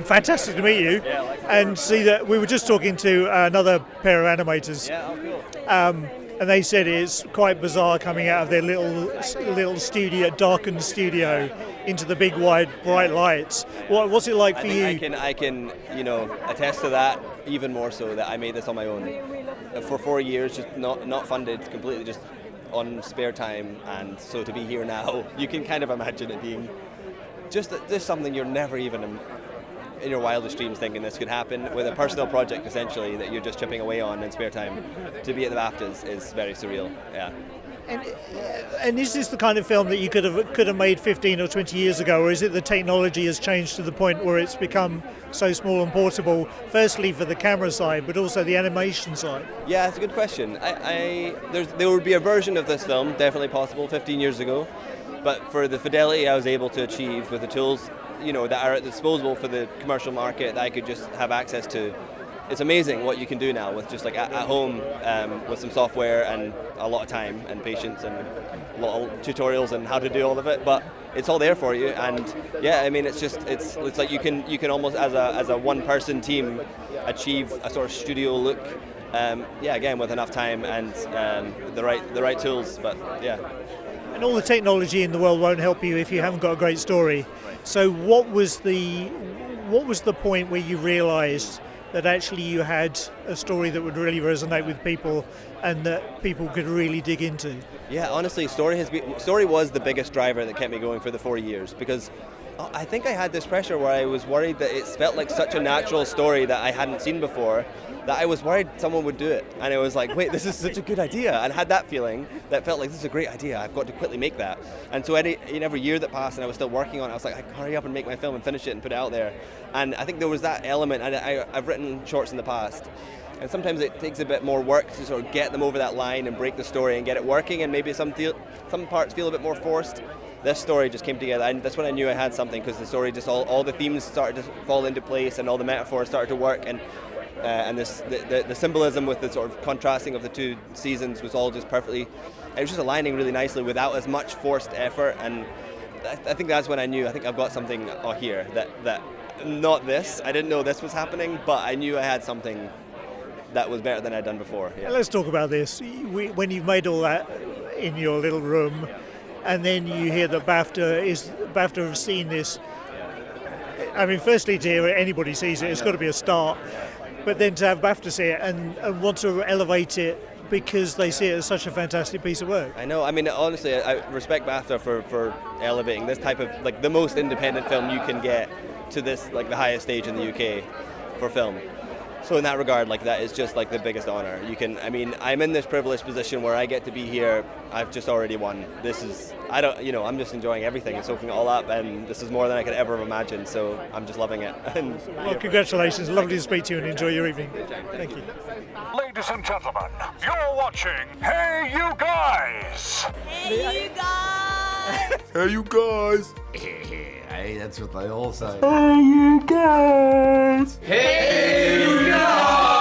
fantastic to meet you, and see that we were just talking to another pair of animators. And they said it's quite bizarre coming out of their little studio, darkened studio, into the big, wide, bright lights. What's it like for you? I can, attest to that even more so. That I made this on my own for 4 years, just not funded, completely just on spare time. And so to be here now, you can kind of imagine it being just something you're never even in your wildest dreams thinking this could happen, with a personal project essentially that you're just chipping away on in spare time. To be at the BAFTAs is very surreal. Yeah. And is this the kind of film that you could have made 15 or 20 years ago, or is it the technology has changed to the point where it's become so small and portable, firstly for the camera side, but also the animation side? Yeah, it's a good question. There would be a version of this film, definitely possible, 15 years ago, but for the fidelity I was able to achieve with the tools that are at disposal for the commercial market that I could just have access to, it's amazing what you can do now with just like at home with some software and a lot of time and patience and a lot of tutorials and how to do all of it. But it's all there for you, and yeah, I mean it's like you can almost as a one person team achieve a sort of studio look. Again with enough time and the right tools. But yeah. And all the technology in the world won't help you if you haven't got a great story. So what was the point where you realised that actually you had a story that would really resonate with people and that people could really dig into? Yeah, honestly, story was the biggest driver that kept me going for the 4 years, because I think I had this pressure where I was worried that it felt like such a natural story that I hadn't seen before, that I was worried someone would do it. And it was like, wait, this is such a good idea. And I had that feeling that felt like, this is a great idea, I've got to quickly make that. And so in every year that passed and I was still working on it, I was like, hurry up and make my film and finish it and put it out there. And I think there was that element, and I've written shorts in the past, and sometimes it takes a bit more work to sort of get them over that line and break the story and get it working, and maybe some parts feel a bit more forced. This story just came together, and that's when I knew I had something, because the story just all the themes started to fall into place and all the metaphors started to work, and the symbolism with the sort of contrasting of the two seasons was all just perfectly, it was just aligning really nicely without as much forced effort. And I think that's when I knew, I think I've got something here that not this, I didn't know this was happening, but I knew I had something that was better than I'd done before. Yeah. Let's talk about this. When you've made all that in your little room, and then you hear that BAFTA have seen this. I mean, firstly, to hear anybody sees it, it's got to be a start. But then to have BAFTA see it and want to elevate it because they see it as such a fantastic piece of work. I know. I mean, honestly, I respect BAFTA for elevating this type of, like, the most independent film you can get to this, like, the highest stage in the UK for film. So in that regard, like, that is just like the biggest honor. I'm in this privileged position where I get to be here. I've just already won. I'm just enjoying everything and soaking it all up, and this is more than I could ever have imagined, so I'm just loving it. Well, congratulations. Lovely to speak to you, and enjoy your evening. Thank you. Ladies and gentlemen, you're watching Hey You Guys! Hey, you guys! Hey, you guys! Hey, that's what they all say. Hey, you guys! Hey, you guys!